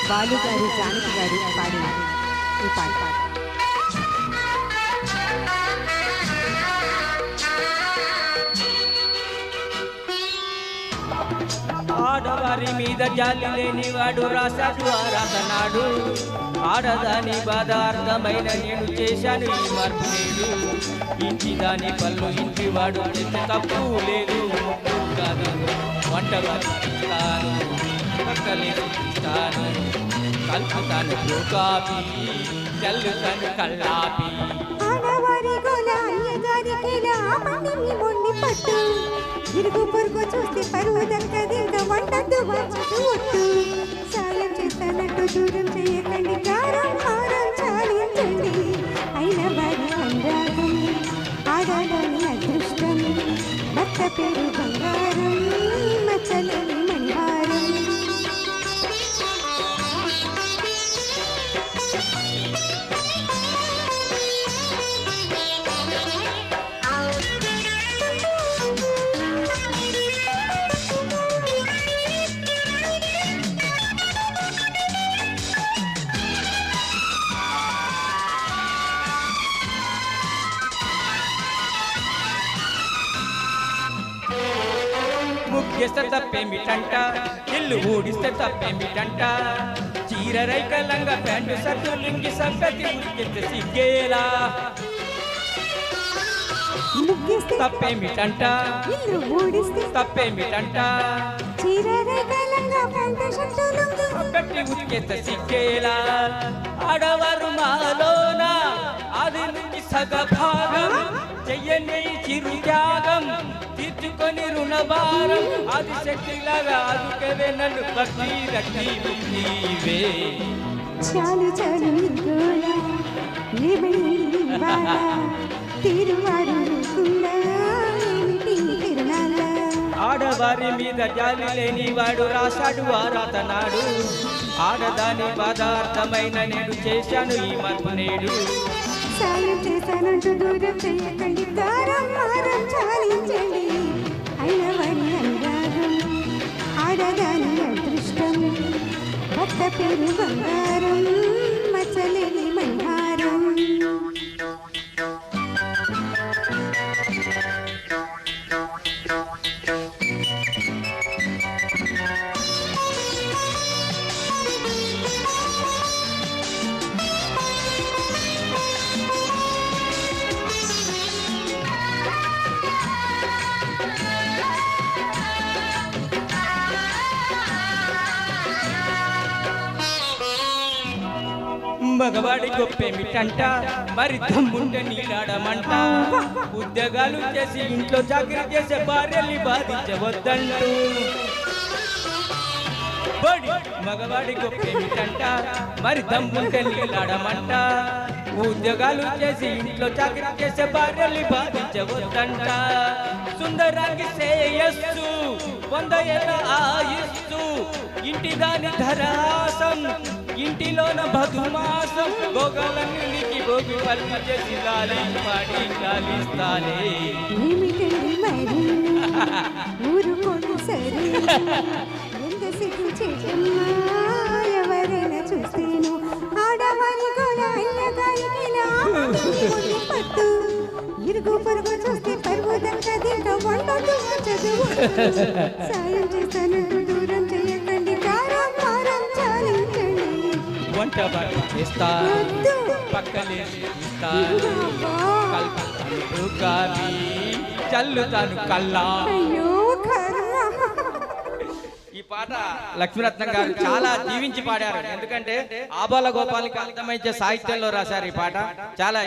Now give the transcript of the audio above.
బాలు గారు జానకి గారు పాడిన ఈ పాట. ఆడవారి మీద జాలి లేని వాడు రాశాడు ఆరాధనాడు. ఆడదాని బాధ అర్థమైన నేను చేశాను ఈ మార్పు లేదు. ఇంటి దాని పళ్ళు ఇంటి వాడు ఎంత తప్పు లేదు. కాదు వంటగస్తాను పక్కలేస్తాను కలుపుతాను కాపీ చల్లుతాను కల్లాపి. ఇరుగు పొరుగు చూస్తే పరువు దక్కది వంటద్దు వచ్చదు ఒట్టు. సాయం చేస్తానట్టు దూరం చేయకండి కారం హారం చాలించండి. అయిన వారి అనురాగం ఆడాలని అదృష్టం భర్త పేరు బంగారం మచ్చలేని మణిహారం. ముగ్గేస్తే తప్పేమిటంట, ఇల్లు ఊడిస్తే తప్పేమిటంట. చీర రైకలంగా ప్యాంటు సర్దు లింగి సంగతి ముగ్గెత్తే సిగ్గేలా. తప్పేమిటంట, ఇల్లు ఊడిస్తే తప్పేమిటంట. చీర రైకలంగా ప్యాంటు సర్దు లింగి పెట్టి ఉతికెత్తే సిగ్గేలా. ఆడవారు మాలోన అది నుంచి సగభాగం చెయ్యని చిరు త్యాగం తీర్చుకొని రుణభారం అది శక్తిలాగా అదుకవే నన్ను భక్తి రక్తి నీవే. చాలు చాలు ఆడవారి మీద జాలి లేని వాడు రాశాడు ఆరాధనాడు. ఆడదాని పదార్థమైన నేను చేశాను ఈ మార్పు నేడు. సాయం చేశానంటూ దూరం చేయకండి దారం మారం చాలించండి. అయిన వారి అనురాగం ఆడదాని అదృష్టం భర్త పేరు బంగారం మచ్చలేని మణిహారం. మగవాడి గొప్పేమిటంట, మరి దమ్ముంటే నీలాడమంట. ఉద్యోగాలు చేసి ఇంట్లో చాకరీ చేసే భార్యల్ని బాధించవద్దంటూ. మగవాడి గొప్పేమిటంట, మరి దమ్ముంటే నీలాడమంట. ఉద్యోగాలు చేసి ఇంట్లో చాకరీ చేసే భార్యల్ని బాధించవద్దంట. సుందరాంగి శ్రేయస్సు 100 ఏళ్ళ ఆయుస్సు ఇంటి దాని ధరాసం ఇంటిలోన బధుమాసం భోగాలన్నిటికి భోగి పల్లి చేసి లాలి పాడి లాలిస్తాలే. ఏమిటండి మరి ఊరుకోండి సరే ఎంత సిగ్గు చేసమ్మా ఎవరైనా చూస్తేను. ఆడవారి కూడా పట్టు ఇరుగు పొరుగు చూస్తే పరువు దక్కది వంటదు చదువు. సాయం చేస్తానంటూ దూరం చేయకండి కారం కారం చాలించండి. వంట బాగా చేస్తా పక్కలే చల్లుతాను కల్లా. ఈ పాట లక్ష్మీరత్నం గారు చాలా జీవించి పాడారు. ఎందుకంటే ఆబాల గోపాలకి అర్థమైంచే సాహిత్యంలో రాశారు ఈ పాట. చాలా